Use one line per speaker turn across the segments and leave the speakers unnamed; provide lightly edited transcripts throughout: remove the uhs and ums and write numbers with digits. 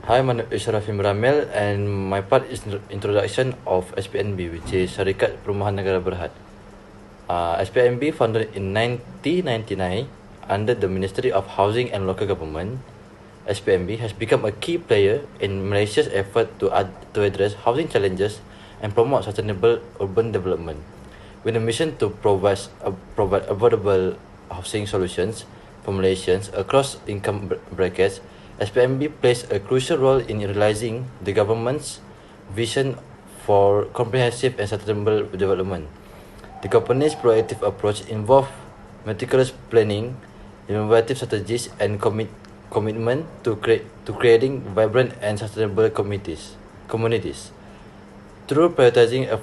Hi, my name is Rafim Ramil, and my part is introduction of SPNB, which is Syarikat Perumahan Negara Berhad. SPNB founded in 1999 under the Ministry of Housing and Local Government. SPNB has become a key player in Malaysia's effort to address housing challenges and promote sustainable urban development, with a mission to provide affordable housing solutions for Malaysians across income brackets. SPMB plays a crucial role in realizing the government's vision for comprehensive and sustainable development. The company's proactive approach involves meticulous planning, innovative strategies, and commitment to creating vibrant and sustainable communities. Through prioritizing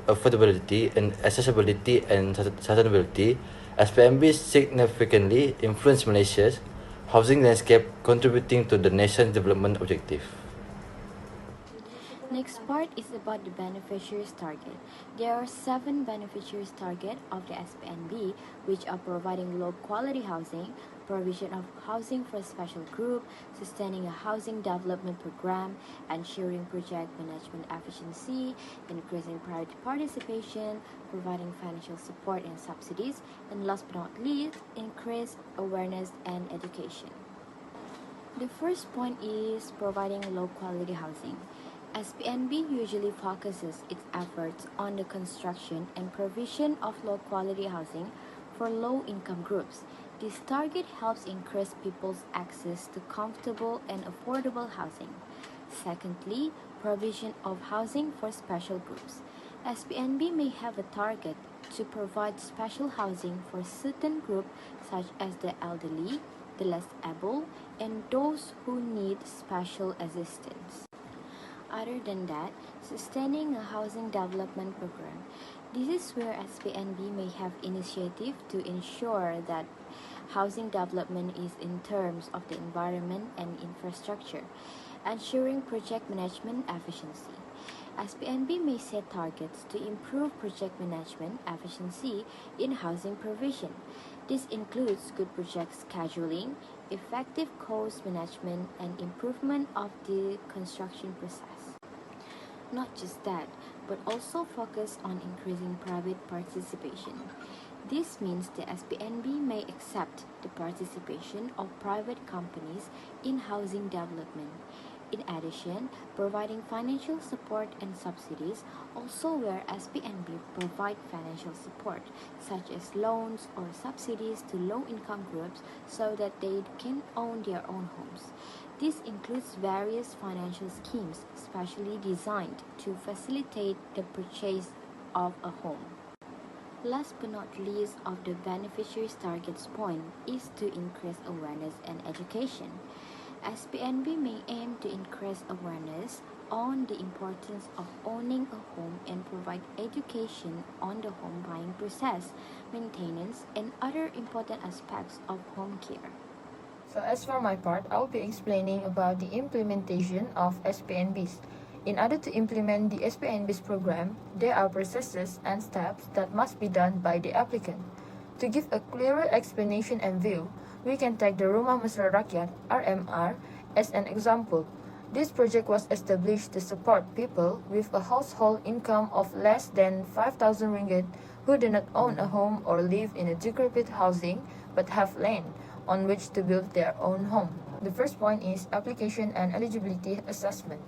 affordability and accessibility and sustainability, SPMB significantly influenced Malaysia's housing landscape, contributing to the nation's development objective.
Next part is about the beneficiaries target. There are 7 beneficiaries target of the SPNB, which are providing low quality housing, provision of housing for a special group, sustaining a housing development program, ensuring project management efficiency, increasing private participation, providing financial support and subsidies, and last but not least, increase awareness and education. The first point is providing low quality housing. SPNB usually focuses its efforts on the construction and provision of low-quality housing for low-income groups. This target helps increase people's access to comfortable and affordable housing. Secondly, provision of housing for special groups. SPNB may have a target to provide special housing for certain groups such as the elderly, the less able, and those who need special assistance. Other than that, sustaining a housing development program. This is where SPNB may have initiative to ensure that housing development is in terms of the environment and infrastructure, ensuring project management efficiency. SPNB may set targets to improve project management efficiency in housing provision. This includes good project scheduling, effective cost management, and improvement of the construction process. Not just that, but also focus on increasing private participation. This means the SPNB may accept the participation of private companies in housing development. In addition, providing financial support and subsidies also where SPNB provide financial support, such as loans or subsidies to low-income groups so that they can own their own homes. This includes various financial schemes specially designed to facilitate the purchase of a home. Last but not least of the beneficiaries targets point is to increase awareness and education. SPNB may aim to increase awareness on the importance of owning a home and provide education on the home buying process, maintenance, and other important aspects of home care.
So as for my part, I'll be explaining about the implementation of SPNBs. In order to implement the SPNBs program, there are processes and steps that must be done by the applicant. To give a clearer explanation and view, we can take the Rumah Mesra Rakyat (RMR) as an example. This project was established to support people with a household income of less than 5,000 ringgit who do not own a home or live in a decrepit housing but have land on which to build their own home. The first point is application and eligibility assessment.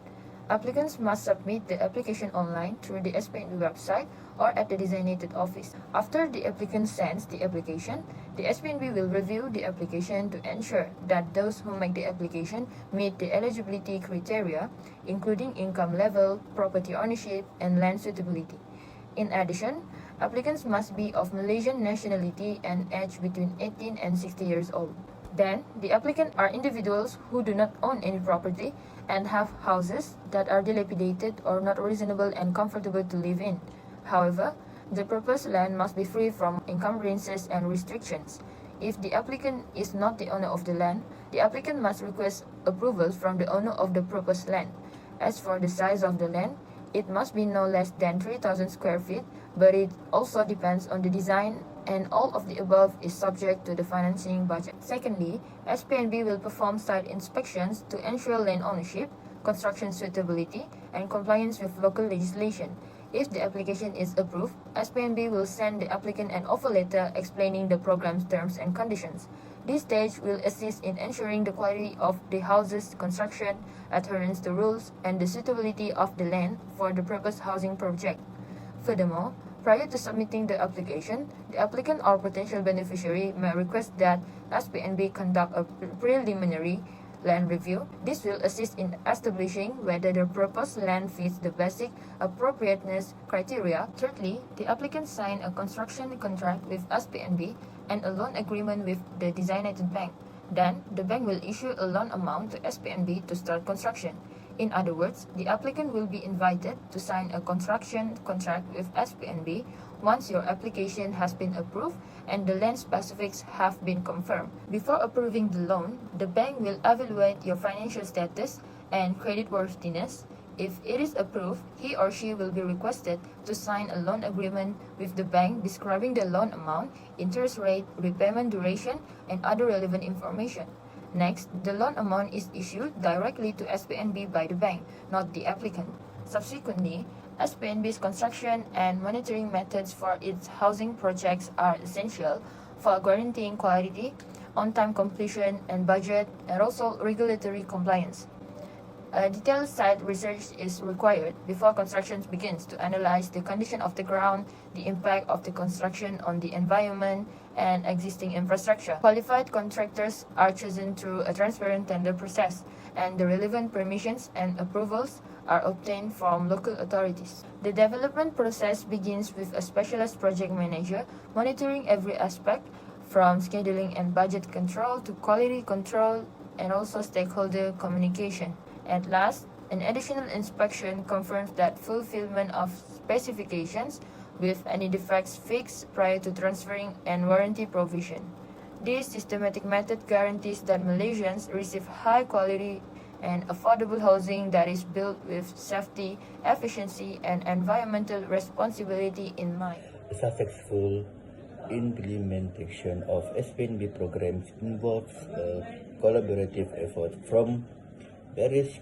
Applicants must submit the application online through the SPNB website or at the designated office. After the applicant sends the application, the SPNB will review the application to ensure that those who make the application meet the eligibility criteria, including income level, property ownership, and land suitability. In addition, applicants must be of Malaysian nationality and aged between 18 and 60 years old. Then, the applicant are individuals who do not own any property and have houses that are dilapidated or not reasonable and comfortable to live in. However, the proposed land must be free from encumbrances and restrictions. If the applicant is not the owner of the land, the applicant must request approval from the owner of the proposed land. As for the size of the land, it must be no less than 3,000 square feet, but it also depends on the design and all of the above is subject to the financing budget. Secondly, SPNB will perform site inspections to ensure land ownership, construction suitability, and compliance with local legislation. If the application is approved, SPNB will send the applicant an offer letter explaining the program's terms and conditions. This stage will assist in ensuring the quality of the house's construction, adherence to rules, and the suitability of the land for the proposed housing project. Furthermore, prior to submitting the application, the applicant or potential beneficiary may request that SPNB conduct a preliminary land review. This will assist in establishing whether the proposed land fits the basic appropriateness criteria. Thirdly, the applicant sign a construction contract with SPNB and a loan agreement with the designated bank. Then, the bank will issue a loan amount to SPNB to start construction. In other words, the applicant will be invited to sign a construction contract with SPNB once your application has been approved and the land specifics have been confirmed. Before approving the loan, the bank will evaluate your financial status and creditworthiness. If it is approved, he or she will be requested to sign a loan agreement with the bank describing the loan amount, interest rate, repayment duration, and other relevant information. Next, the loan amount is issued directly to SPNB by the bank, not the applicant. Subsequently, SPNB's construction and monitoring methods for its housing projects are essential for guaranteeing quality, on-time completion and budget, and also regulatory compliance. A detailed site research is required before construction begins to analyze the condition of the ground, the impact of the construction on the environment, and existing infrastructure. Qualified contractors are chosen through a transparent tender process, and the relevant permissions and approvals are obtained from local authorities. The development process begins with a specialized project manager monitoring every aspect, from scheduling and budget control to quality control and also stakeholder communication. At last, an additional inspection confirms that fulfillment of specifications with any defects fixed prior to transferring and warranty provision. This systematic method guarantees that Malaysians receive high quality and affordable housing that is built with safety, efficiency, and environmental responsibility in mind.
Successful implementation of SPNB programs involves a collaborative effort from various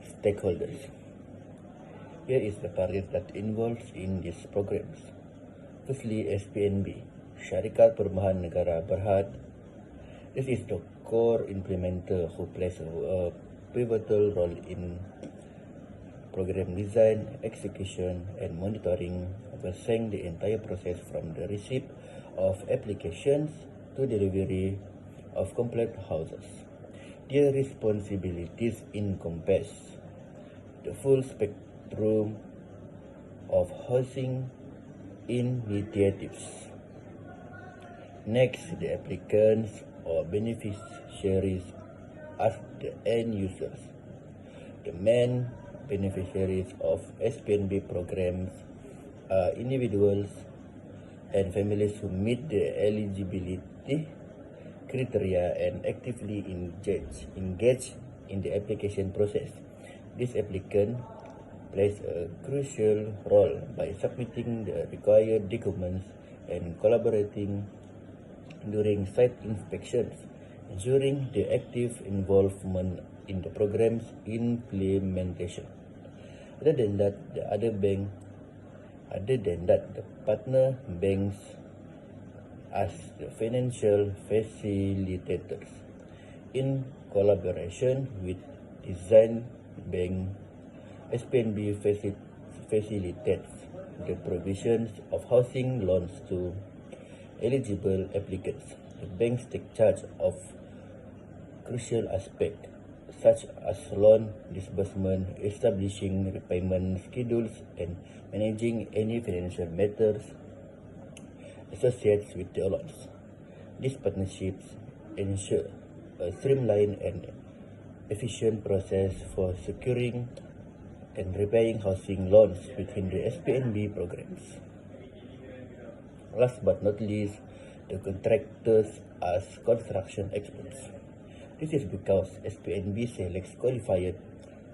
stakeholders. Here is the parties that involved in these programs. Firstly, SPNB, Syarikat Perumahan Negara Berhad. This is the core implementer who plays a pivotal role in program design, execution, and monitoring, overseeing the entire process from the receipt of applications to delivery of complete houses. Their responsibilities encompass the full spectrum of housing initiatives. Next, the applicants or beneficiaries are the end users. The main beneficiaries of SPNB programs are individuals and families who meet the eligibility criteria and actively engage in the application process. This applicant plays a crucial role by submitting the required documents and collaborating during site inspections, ensuring the active involvement in the program's implementation. Other than that, the partner banks as the financial facilitators. In collaboration with Design Bank, SPNB facilitates the provisions of housing loans to eligible applicants. The banks take charge of crucial aspects such as loan disbursement, establishing repayment schedules, and managing any financial matters associated with the loans. These partnerships ensure a streamlined and efficient process for securing and repaying housing loans between the SPNB programs. Last but not least, the contractors as construction experts. This is because SPNB selects qualified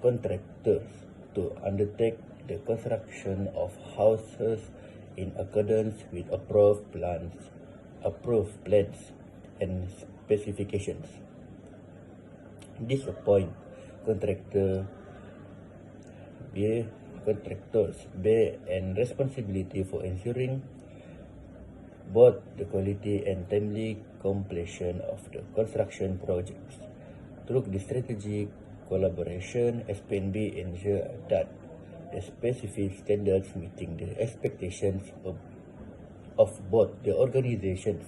contractors to undertake the construction of houses in accordance with approved plans and specifications. Disappoint contractors bear and responsibility for ensuring both the quality and timely completion of the construction projects. Through the strategic collaboration, SPNB ensure that the specific standards meeting the expectations of both the organizations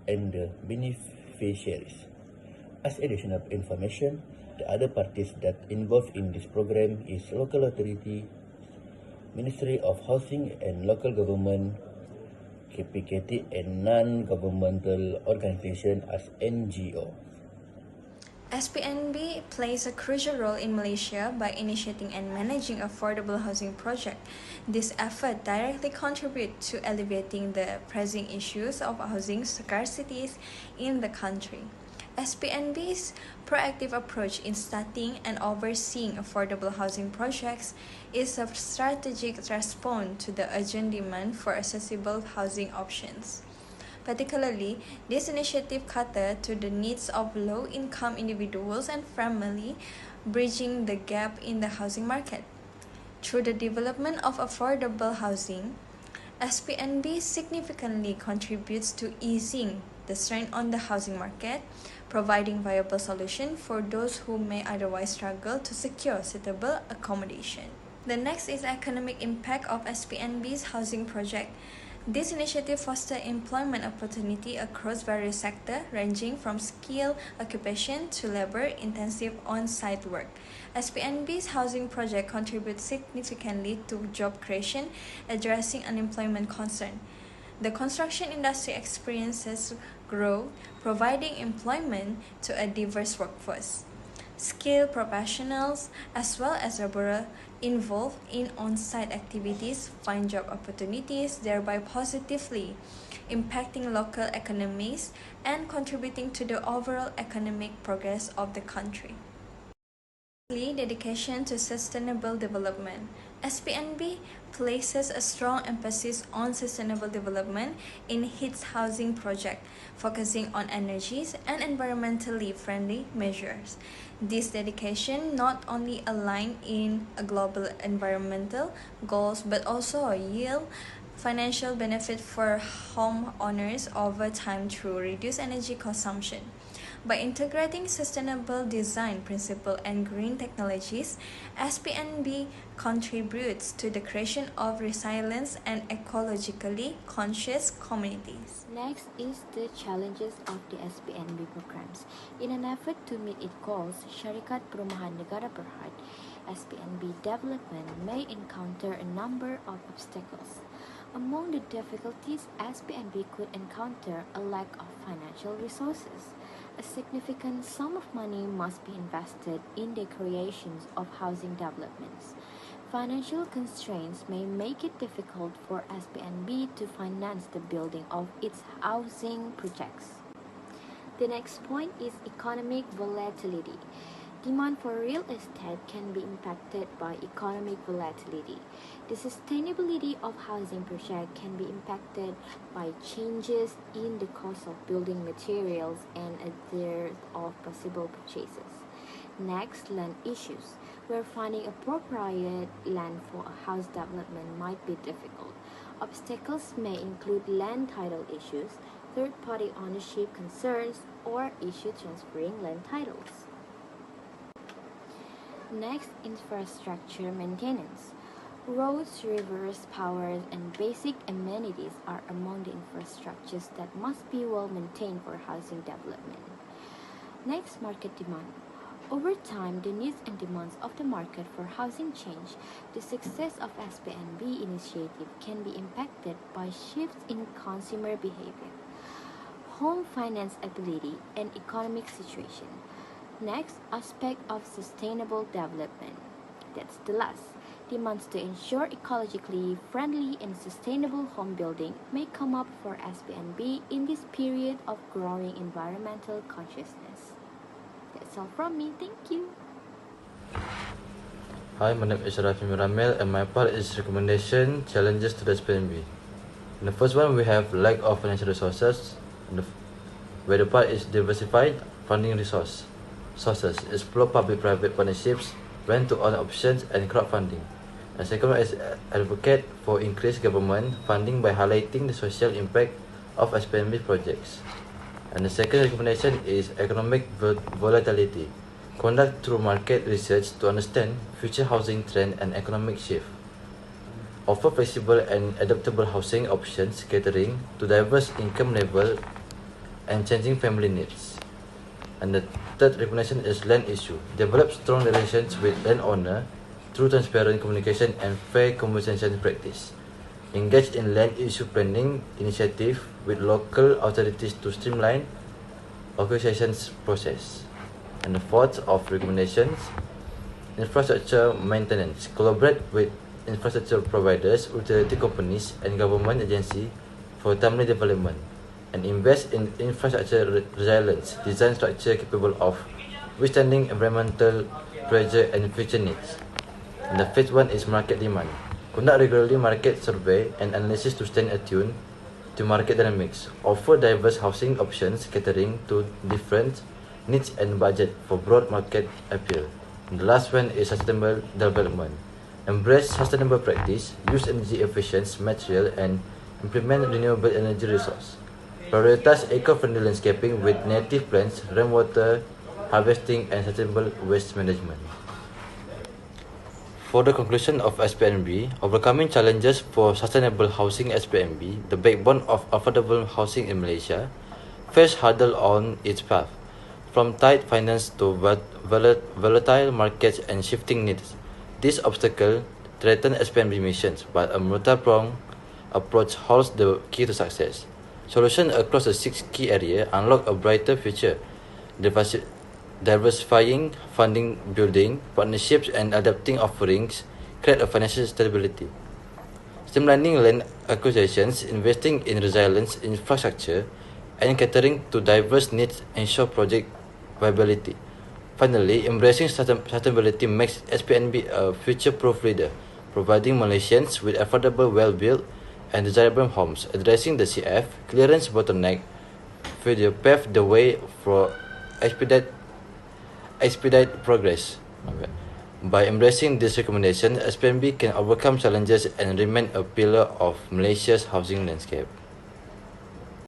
and the beneficiaries. As additional information, the other parties that involved in this program is local authority, Ministry of Housing and Local Government, KPKT, and non-governmental organization as NGO.
SPNB plays a crucial role in Malaysia by initiating and managing affordable housing projects. This effort directly contributes to alleviating the pressing issues of housing scarcities in the country. SPNB's proactive approach in starting and overseeing affordable housing projects is a strategic response to the urgent demand for accessible housing options. Particularly, this initiative caters to the needs of low-income individuals and families, bridging the gap in the housing market. Through the development of affordable housing, SPNB significantly contributes to easing the strain on the housing market, providing viable solutions for those who may otherwise struggle to secure suitable accommodation. The next is economic impact of SPNB's housing project. This initiative fosters employment opportunity across various sectors, ranging from skilled occupation to labor-intensive on-site work. SPNB's housing project contributes significantly to job creation, addressing unemployment concern. The construction industry experiences growth, providing employment to a diverse workforce. Skilled professionals as well as laborers involved in on-site activities find job opportunities, thereby positively impacting local economies and contributing to the overall economic progress of the country. Dedication to sustainable development. SPNB places a strong emphasis on sustainable development in its housing project, focusing on energies and environmentally friendly measures. This dedication not only aligns in a global environmental goals but also yield financial benefit for homeowners over time through reduced energy consumption. By integrating sustainable design principles and green technologies, SPNB contributes to the creation of resilient and ecologically conscious communities.
Next is the challenges of the SPNB programs. In an effort to meet its goals, Syarikat Perumahan Negara Berhad SPNB development may encounter a number of obstacles. Among the difficulties, SPNB could encounter a lack of financial resources. A significant sum of money must be invested in the creations of housing developments. Financial constraints may make it difficult for SPNB to finance the building of its housing projects. The next point is economic volatility. Demand for real estate can be impacted by economic volatility. The sustainability of housing projects can be impacted by changes in the cost of building materials and a dearth of possible purchases. Next, land issues, where finding appropriate land for a house development might be difficult. Obstacles may include land title issues, third-party ownership concerns, or issue transferring land titles. Next, infrastructure maintenance. Roads, rivers, power, and basic amenities are among the infrastructures that must be well maintained for housing development. Next, market demand. Over time, the needs and demands of the market for housing change. The success of SPNB initiative can be impacted by shifts in consumer behavior, home finance ability, and economic situation. Next, aspect of sustainable development. That's the last. Demands to ensure ecologically friendly and sustainable home building may come up for SPNB in this period of growing environmental consciousness. That's all from me. Thank you.
Hi, my name is Rafi Miramel and my part is recommendation challenges to the SPNB. In the first one, we have lack of financial resources, where the part is diversified funding sources, explore public-private partnerships, rent-to-own options, and crowdfunding. The second one is advocate for increased government funding by highlighting the social impact of SPNB projects. And the second recommendation is economic volatility. Conduct through market research to understand future housing trend and economic shift. Offer flexible and adaptable housing options catering to diverse income level and changing family needs. And the third recommendation is land issue. Develop strong relations with landowner through transparent communication and fair compensation practice. Engage in land issue planning initiative with local authorities to streamline acquisitions process. And the fourth of recommendations, infrastructure maintenance. Collaborate with infrastructure providers, utility companies, and government agencies for timely development, and invest in infrastructure resilience, design structure capable of withstanding environmental pressure and future needs. And the fifth one is market demand. Conduct regularly market survey and analysis to stay attuned to market dynamics. Offer diverse housing options catering to different needs and budget for broad market appeal. And the last one is sustainable development. Embrace sustainable practice, use energy efficient material, and implement renewable energy resource. Prioritize eco-friendly landscaping with native plants, rainwater harvesting, and sustainable waste management. For the conclusion of SPNB, overcoming challenges for sustainable housing SPNB, the backbone of affordable housing in Malaysia, faced hurdle on its path, from tight finance to volatile markets and shifting needs. This obstacle threaten SPNB missions, but a multi-pronged approach holds the key to success. Solutions across the 6 key areas unlock a brighter future, diversifying funding, building partnerships, and adapting offerings create a financial stability. Streamlining land acquisitions, investing in resilience infrastructure, and catering to diverse needs ensure project viability. Finally, embracing sustainability makes SPNB a future-proof leader, providing Malaysians with affordable, well-built, and desirable homes. Addressing the CF clearance bottleneck will pave the way for expedite progress. By embracing this recommendation, SPNB can overcome challenges and remain a pillar of Malaysia's housing landscape.